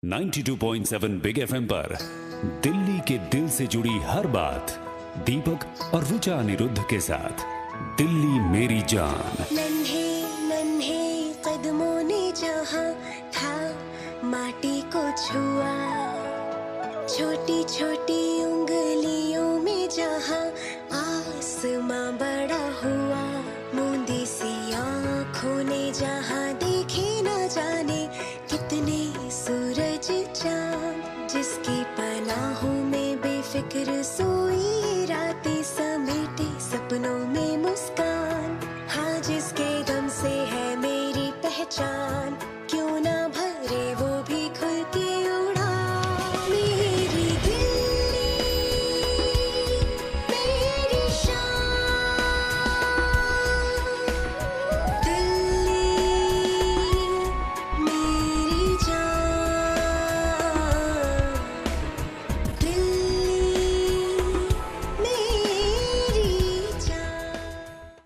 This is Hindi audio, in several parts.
92.7 बिग एफएम पर दिल्ली के दिल से जुड़ी हर बात दीपक और ऋचा अनिरुद्ध के साथ दिल्ली मेरी जान। नन्हे नन्हे कदमों ने जहाँ था माटी को छुआ, छोटी छोटी उंगलियों में जहाँ आसमां बड़ा हुआ, मूंदी सी आँखों ने जहाँ देखे न जाने कितने सूरज चाँद, जिसकी पनाहों में बेफिक्र सोई रातें समेटे सपनों में मुस्कान, हाँ जिसके गम से है मेरी पहचान, क्यों ना भरे वो भी खुल के उड़ान। मेरी दिल्ली मेरी शान, दिल्ली मेरी जान, दिल्ली मेरी जान।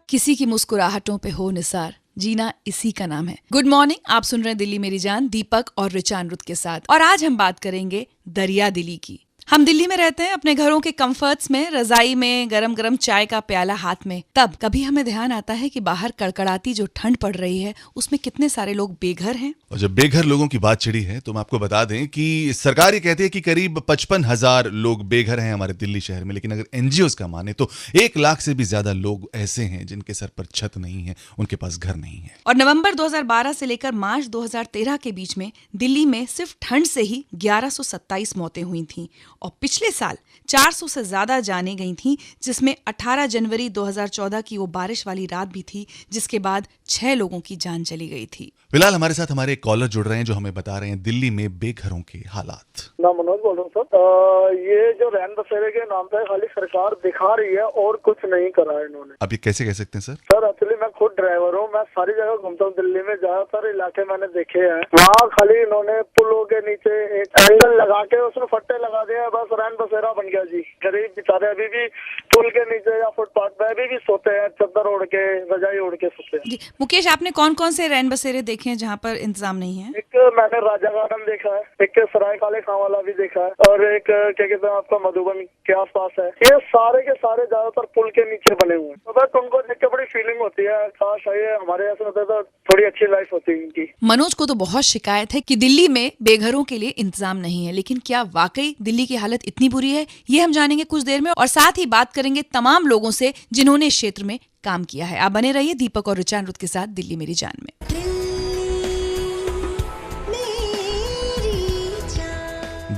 किसी की मुस्कुराहटों पे हो निसार, जीना इसी का नाम है। गुड मॉर्निंग, आप सुन रहे हैं दिल्ली मेरी जान दीपक और ऋचा अनिरुद्ध के साथ। और आज हम बात करेंगे दरिया दिली की। हम दिल्ली में रहते हैं अपने घरों के कंफर्ट्स में, रजाई में गरम गरम चाय का प्याला हाथ में। तब कभी हमें ध्यान आता है कि बाहर कड़कड़ाती जो ठंड पड़ रही है उसमें कितने सारे लोग बेघर हैं। और जब बेघर लोगों की बात छिड़ी है तो मैं आपको बता दें कि सरकार ये कहती है कि करीब 55,000 लोग बेघर हैं हमारे दिल्ली शहर में, लेकिन अगर एनजीओज का माने तो 1 लाख से भी ज्यादा लोग ऐसे हैं जिनके सर पर छत नहीं है, उनके पास घर नहीं है। और नवंबर 2012 से लेकर मार्च 2013 के बीच में दिल्ली में सिर्फ ठंड से ही 1127 मौतें हुई थीं और पिछले साल 400 से ज्यादा जाने गई थीं, जिसमें 18 जनवरी 2014 की वो बारिश वाली रात भी थी जिसके बाद 6 लोगों की जान चली गई थी। फिलहाल हमारे साथ हमारे एक कॉलर जुड़ रहे हैं जो हमें बता रहे हैं दिल्ली में बेघरों के हालात। मैं मनोज बोल रहा हूँ सर। ये जो रैन बसेरे के नाम पे खाली सरकार दिखा रही है और कुछ नहीं करा है इन्होंने। अब ये कैसे कह सकते हैं सर? सर एक्चुअली मैं खुद ड्राइवर हूँ, मैं सारी जगह घूमता हूँ दिल्ली में, ज्यादातर इलाके मैंने देखे हैं, वहाँ खाली इन्होंने पुलों के नीचे एक एंगल लगा के उसमें फट्टे लगा दिए, बस रैन बसेरा बन गया जी। गरीब बेचारे अभी भी पुल के नीचे या फुटपाथ पे अभी भी सोते हैं, चद्दर ओढ़ के, रजाई ओढ़ के सोते हैं। मुकेश, आपने कौन कौन से रैन बसेरे देखे हैं जहाँ पर इंतजाम नहीं है? एक मैंने राजा गार्डन देखा है, एक सराय काले खां वाला भी देखा है, और एक क्या कहते हैं आपका मधुबन के आसपास है। ये सारे के सारे ज्यादातर पुल के नीचे बने हुए हैं। तो बस उनको देख के बड़ी फीलिंग होती है, काश ये हमारे ऐसे होता तो थोड़ी अच्छी लाइफ होती इनकी। मनोज को तो बहुत शिकायत है कि दिल्ली में बेघरों के लिए इंतजाम नहीं है, लेकिन क्या वाकई दिल्ली की हालत इतनी बुरी है? ये हम जानेंगे कुछ देर में, और साथ ही बात करेंगे तमाम लोगों से जिन्होंने इस क्षेत्र में काम किया है। आप बने रहिए दीपक और ऋचा अनिरुद्ध के साथ दिल्ली मेरी जान में।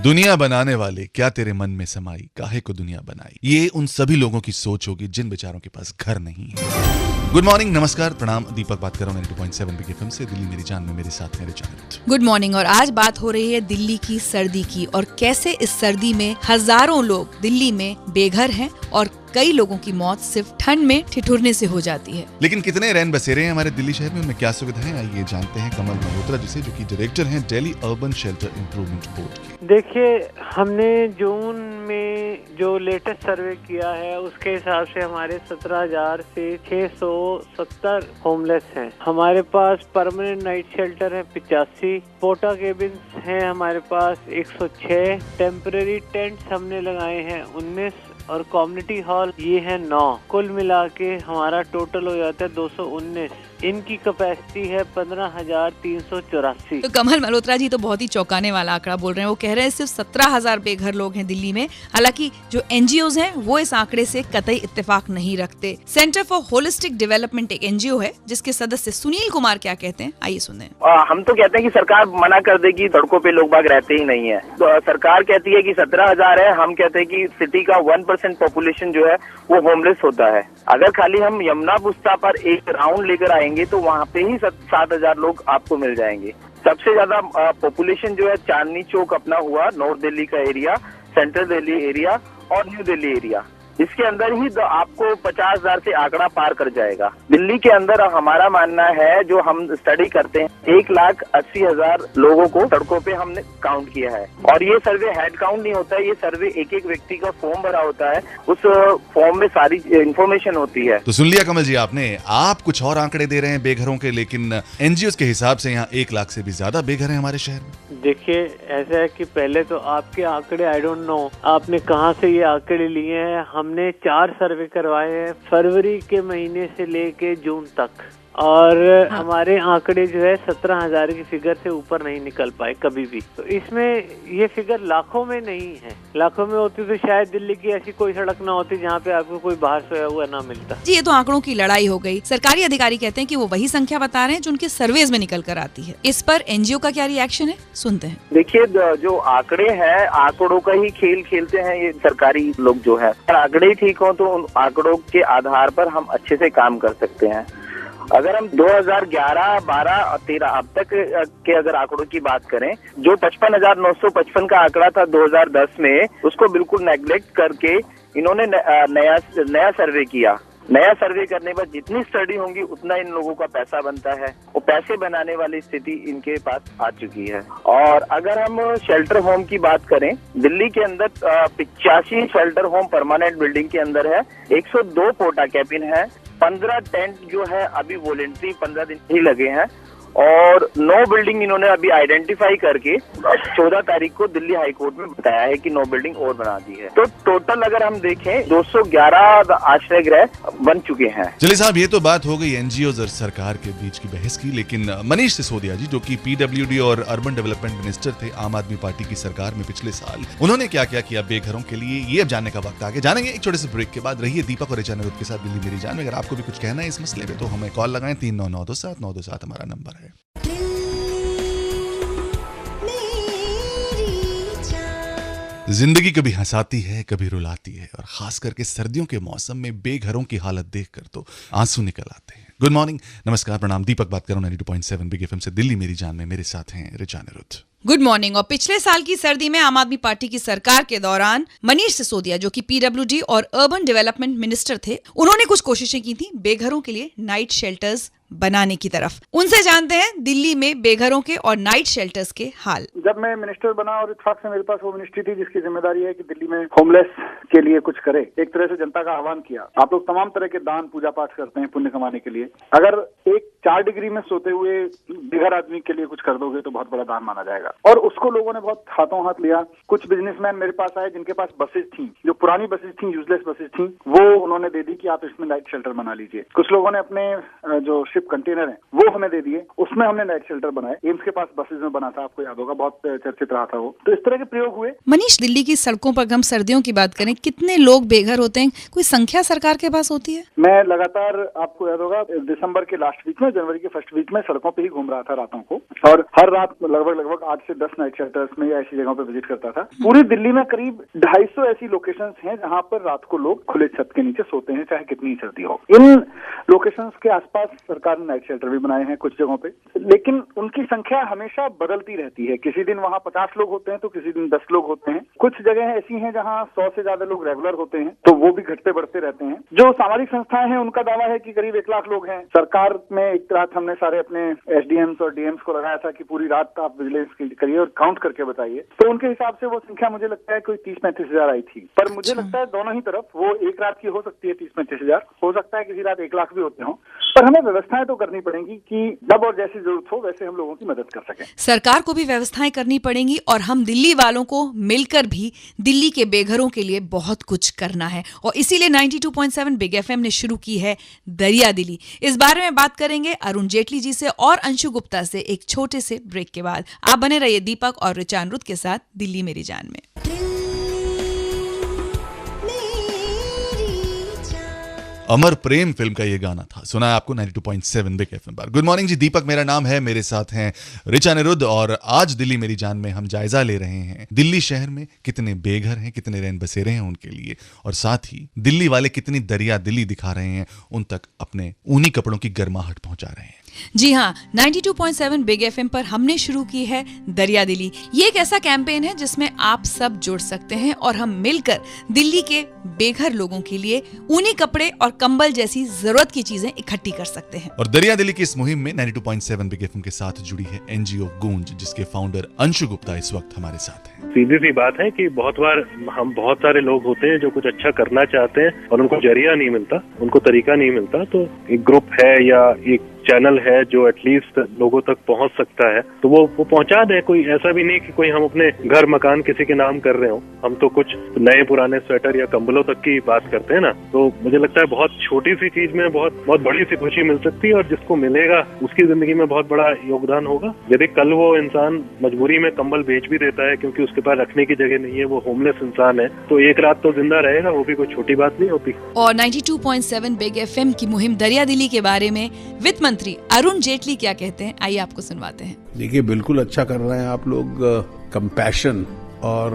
दुनिया बनाने वाले क्या तेरे मन में समाई, काहे को दुनिया बनाई, ये उन सभी लोगों की सोच होगी जिन बेचारों के पास घर नहीं है। गुड मॉर्निंग, नमस्कार, प्रणाम, दीपक बात कर रहा हूँ 92.7 बिग एफएम से। दिल्ली मेरी जान में मेरे साथ मेरे चैनल। Good morning. और आज बात हो रही है दिल्ली की सर्दी की, और कैसे इस सर्दी में हजारों लोग दिल्ली में बेघर हैं और कई लोगों की मौत सिर्फ ठंड में ठिठुरने से हो जाती है। लेकिन कितने रैन बसेरे हैं हमारे दिल्ली शहर में, उनमें क्या सुविधाएं, आइए जानते हैं कमल मल्होत्रा जी से, जो कि डायरेक्टर हैं Delhi urban shelter improvement board के। देखिए, हमने जून में जो लेटेस्ट सर्वे किया है उसके हिसाब से हमारे 17,000 से 670 होमलेस हैं। हमारे पास परमानेंट नाइट शेल्टर है 85, पोटा केबिन्स हैं हमारे पास 106, टेम्परेरी टेंट्स हमने लगाए हैं 19 और कम्युनिटी हॉल ये है 9। कुल मिला के हमारा टोटल हो जाता है 219। इनकी कैपेसिटी है 15,384। तो कमल मल्होत्रा जी तो बहुत ही चौंकाने वाला आंकड़ा बोल रहे हैं। वो कह रहे हैं सिर्फ 17,000 बेघर लोग हैं दिल्ली में। हालांकि जो एनजीओज हैं वो इस आंकड़े से कतई इत्तेफाक नहीं रखते। सेंटर फॉर होलिस्टिक डेवलपमेंट एक एनजीओ है जिसके सदस्य सुनील कुमार क्या कहते हैं, आइए सुने। हम तो कहते हैं कि सरकार मना कर देगी, सड़कों पे लोग बाग रहते ही नहीं है। तो सरकार कहती है कि 17,000 है, हम कहते हैं कि सिटी का 1% पॉपुलेशन जो है वो होमलेस होता है। अगर खाली हम यमुना पुस्ता पर एक राउंड लेकर आएंगे तो वहाँ पे ही 7,000 लोग आपको मिल जाएंगे। सबसे ज्यादा पॉपुलेशन जो है चांदनी चौक अपना हुआ, नॉर्थ दिल्ली का एरिया, सेंट्रल दिल्ली एरिया और न्यू दिल्ली एरिया, इसके अंदर ही आपको 50,000 से आंकड़ा पार कर जाएगा। दिल्ली के अंदर हमारा मानना है, जो हम स्टडी करते हैं, 1,80,000 लोगों को सड़कों पे हमने काउंट किया है। और ये सर्वे हेड काउंट नहीं होता है, ये सर्वे एक एक व्यक्ति का फॉर्म भरा होता है, उस फॉर्म में सारी इंफॉर्मेशन होती है। तो सुन लिया कमल जी आपने, आप कुछ और आंकड़े दे रहे हैं बेघरों के, लेकिन एनजीओ के हिसाब से यहाँ 1 लाख से भी ज्यादा बेघर हैं हमारे शहर में। देखिए, ऐसा है कि पहले तो आपके आंकड़े आई डोंट नो आपने कहाँ से ये आंकड़े लिए हैं। हमने 4 सर्वे करवाए हैं फरवरी के महीने से लेके जून तक, और हमारे आंकड़े जो है 17,000 की फिगर से ऊपर नहीं निकल पाए कभी भी। तो इसमें ये फिगर लाखों में नहीं है। लाखों में होती तो शायद दिल्ली की ऐसी कोई सड़क ना होती जहाँ पे आपको कोई बाहर सोया हुआ ना मिलता। जी, ये तो आंकड़ों की लड़ाई हो गई। सरकारी अधिकारी कहते हैं कि वो वही संख्या बता रहे हैं जो उनके सर्वेज में निकल कर आती है। इस पर एनजीओ का क्या रिएक्शन है, सुनते हैं। देखिए, जो आंकड़े हैं, आंकड़ों का ही खेल खेलते हैं ये सरकारी लोग जो है। अगर आंकड़े ही ठीक हो तो उन आंकड़ों के आधार पर हम अच्छे से काम कर सकते हैं। अगर हम 2011, 12 और 13 अब तक के अगर आंकड़ों की बात करें, जो 55,955 का आंकड़ा था 2010 में, उसको बिल्कुल नेग्लेक्ट करके इन्होंने नया सर्वे किया। नया सर्वे करने पर जितनी स्टडी होंगी उतना इन लोगों का पैसा बनता है। वो पैसे बनाने वाली स्थिति इनके पास आ चुकी है। और अगर हम शेल्टर होम की बात करें, दिल्ली के अंदर 85 शेल्टर होम परमानेंट बिल्डिंग के अंदर है, 102 पोर्टा कैबिन है, 15 टेंट जो है अभी वॉलेंट्री 15 दिन ही लगे हैं, और 9 बिल्डिंग इन्होंने अभी आइडेंटिफाई करके 14 तारीख को दिल्ली हाई कोर्ट में बताया है कि 9 बिल्डिंग और बना दी है। तो टोटल अगर हम देखें 211 आश्रय गृह बन चुके हैं। चलिए साहब, ये तो बात हो गई एनजीओ और सरकार के बीच की बहस की, लेकिन मनीष सिसोदिया जी, जो कि पीडब्ल्यूडी और अर्बन डेवलपमेंट मिनिस्टर थे आम आदमी पार्टी की सरकार में पिछले साल, उन्होंने क्या क्या किया बेघरों के लिए, ये अब जानने का वक्त आ गया। जानेंगे एक छोटे से ब्रेक के बाद। रहिए दीपक और ऋचा निरुद्ध के साथ दिल्ली मेरी जान में। अगर आपको भी कुछ कहना है इस मसले में तो हमें कॉल लगाएं, 39927927 हमारा नंबर है। जिंदगी कभी हंसाती है, कभी रुलाती है, और खास करके सर्दियों के मौसम में बेघरों की हालत देखकर तो आंसू निकल आते हैं। गुड मॉर्निंग, नमस्कार, प्रणाम, दीपक बात कर रहा हूं 92.7 बिग एफएम से दिल्ली मेरी जान में। मेरे साथ हैं ऋचा निरुद्ध। Good morning. और पिछले साल की सर्दी में आम आदमी पार्टी की सरकार के दौरान मनीष सिसोदिया, जो कि पीडब्ल्यूडी और अर्बन डेवलपमेंट मिनिस्टर थे, उन्होंने कुछ कोशिशें की थी बेघरों के लिए नाइट शेल्टर्स बनाने की तरफ। उनसे जानते हैं दिल्ली में बेघरों के और नाइट शेल्टर्स के हाल। जब मैं मिनिस्टर बना और इत्तेफाक से मेरे पास वो मिनिस्ट्री थी जिसकी जिम्मेदारी है कि दिल्ली में होमलेस के लिए कुछ करे, एक तरह से जनता का आह्वान किया। आप लोग तमाम तरह के दान पूजा पाठ करते हैं पुण्य कमाने के लिए, अगर एक 4 डिग्री में सोते हुए बेघर आदमी के लिए कुछ कर दोगे तो बहुत बड़ा दान माना जाएगा। और उसको लोगों ने बहुत हाथों हाथ लिया। कुछ बिजनेसमैन मेरे पास आए जिनके पास बसेज थी, जो पुरानी बसेज थी, यूजलेस बसेज थी, वो उन्होंने दे दी कि आप इसमें नाइट शेल्टर बना लीजिए। कुछ लोगों ने अपने जो शिप कंटेनर है वो हमें दे दिए, उसमें हमने नाइट शेल्टर बनाए। एम्स के पास बसेज में बना था, आपको याद होगा, बहुत चर्चित रहा था वो। तो इस तरह के प्रयोग हुए। मनीष, दिल्ली की सड़कों पर हम सर्दियों की बात करें, कितने लोग बेघर होते हैं, कोई संख्या सरकार के पास होती है? मैं लगातार, आपको याद होगा, दिसंबर के लास्ट वीक में, जनवरी के फर्स्ट वीक में सड़कों पे ही घूम रहा था रातों को, और हर रात लगभग 8 से 10 नाइट शेल्टर्स में या ऐसी जगहों पे विजिट करता था। पूरी दिल्ली में करीब 250 ऐसी लोकेशंस हैं जहां पर रात को लोग खुले छत के नीचे सोते हैं, चाहे कितनी सर्दी हो। इन लोकेशंस के आसपास सरकार ने नाइट शेल्टर भी बनाए हैं कुछ जगहों पे, लेकिन उनकी संख्या हमेशा बदलती रहती है। किसी दिन वहां 50 लोग होते हैं तो किसी दिन 10 लोग होते हैं। कुछ जगह ऐसी हैं जहां 100 से ज्यादा लोग रेगुलर होते हैं, तो वो भी घटते बढ़ते रहते हैं। जो सामाजिक संस्थाएं हैं उनका दावा है कि करीब 1 लाख लोग हैं। सरकार में एक रात हमने सारे अपने एसडीएम्स और डीएम्स को लगाया था कि पूरी रात आप विजिलेंस करिए और काउंट करके बताइए। तो उनके हिसाब से वो संख्या मुझे लगता है कोई 30-35 हजार आई थी। पर मुझे लगता है दोनों ही तरफ वो एक रात की हो सकती है 30-35 हजार, हो सकता है किसी रात 1 लाख भी होते हों। पर हमें व्यवस्थाएं तो करनी पड़ेंगी कि जब और जैसी जरूरत हो वैसे हम लोगों की मदद कर सकें। सरकार को भी व्यवस्थाएं करनी पड़ेंगी और हम दिल्ली वालों को मिलकर भी दिल्ली के बेघरों के लिए बहुत कुछ करना है। और इसीलिए 92.7 बिग एफएम ने शुरू की है दरिया दिली। इस बारे में बात करेंगे अरुण जेटली जी से और अंशु गुप्ता से एक छोटे से ब्रेक के बाद। आप बने रहिए दीपक और ऋचा निरुद्ध के साथ दिल्ली मेरी जान में। अमर प्रेम फिल्म का ये गाना था, सुना है आपको 92.7 बिग एफएम पर। गुड मॉर्निंग जी, दीपक मेरा नाम है, मेरे साथ हैं ऋचा निरुद्ध, और आज दिल्ली मेरी जान में हम जायजा ले रहे हैं दिल्ली शहर में कितने बेघर हैं, कितने रैन बसेरे हैं उनके लिए, और साथ ही दिल्ली वाले कितनी दरिया दिली दिखा रहे हैं उन तक अपने ऊनी कपड़ों की गर्माहट पहुंचा रहे हैं। जी हाँ, 92.7 बिग एफएम पर हमने शुरू की है दरिया दिली। ये एक ऐसा कैंपेन है जिसमें आप सब जुड़ सकते हैं और हम मिलकर दिल्ली के बेघर लोगों के लिए ऊनी कपड़े और कंबल जैसी जरूरत की चीजें इकट्ठी कर सकते हैं। और दरिया दिली की इस मुहिम में 92.7 बिग एफएम के साथ जुड़ी है एनजीओ गूंज, जिसके फाउंडर अंशु गुप्ता इस वक्त हमारे साथ हैं। सीधी सी बात है कि बहुत बार हम बहुत सारे लोग होते हैं जो कुछ अच्छा करना चाहते हैं और उनको जरिया नहीं मिलता, उनको तरीका नहीं मिलता। तो एक ग्रुप है या एक चैनल है जो एटलीस्ट लोगों तक पहुंच सकता है, तो वो पहुंचा दे। कोई ऐसा भी नहीं कि कोई हम अपने घर मकान किसी के नाम कर रहे हो, हम तो कुछ नए पुराने स्वेटर या कंबलों तक की बात करते हैं ना। तो मुझे लगता है बहुत छोटी सी चीज में बहुत बहुत बड़ी सी खुशी मिल सकती है और जिसको मिलेगा उसकी जिंदगी में बहुत बड़ा योगदान होगा। यदि कल वो इंसान मजबूरी में कंबल बेच भी देता है क्योंकि उसके पास रखने की जगह नहीं है, वो होमलेस इंसान है, तो एक रात तो जिंदा रहेगा, वो भी कोई छोटी बात नहीं होती। और 92.7 बिग एफएम की मुहिम दरिया दिली के बारे में वित्त मंत्री अरुण जेटली क्या कहते हैं, आइए आपको सुनवाते हैं। देखिए, बिल्कुल अच्छा कर रहे हैं आप लोग। कंपैशन और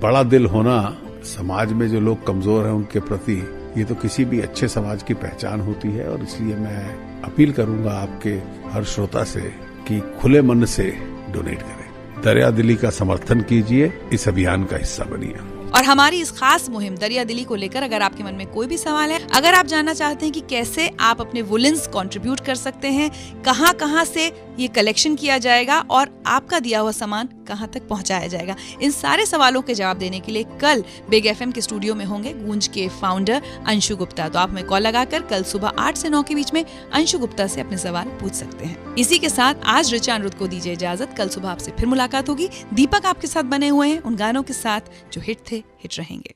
बड़ा दिल होना समाज में जो लोग कमजोर हैं उनके प्रति, ये तो किसी भी अच्छे समाज की पहचान होती है। और इसलिए मैं अपील करूंगा आपके हर श्रोता से कि खुले मन से डोनेट करें, दरिया दिली का समर्थन कीजिए, इस अभियान का हिस्सा बनिए। और हमारी इस खास मुहिम दरिया दिली को लेकर अगर आपके मन में कोई भी सवाल है, अगर आप जानना चाहते हैं कि कैसे आप अपने वुलेंस कंट्रीब्यूट कर सकते हैं, कहां से ये कलेक्शन किया जाएगा और आपका दिया हुआ सामान कहां तक पहुंचाया जाएगा, इन सारे सवालों के जवाब देने के लिए कल बिग एफएम के स्टूडियो में होंगे गूंज के फाउंडर अंशु गुप्ता। तो आप हमें कॉल लगाकर कल सुबह 8 से 9 के बीच में अंशु गुप्ता से अपने सवाल पूछ सकते हैं। इसी के साथ आज ऋचा अनिरुद्ध को दीजिए इजाजत। कल सुबह आपसे फिर मुलाकात होगी। दीपक आपके साथ बने हुए हैं उन गानों के साथ जो हिट थे, हिट रहेंगे।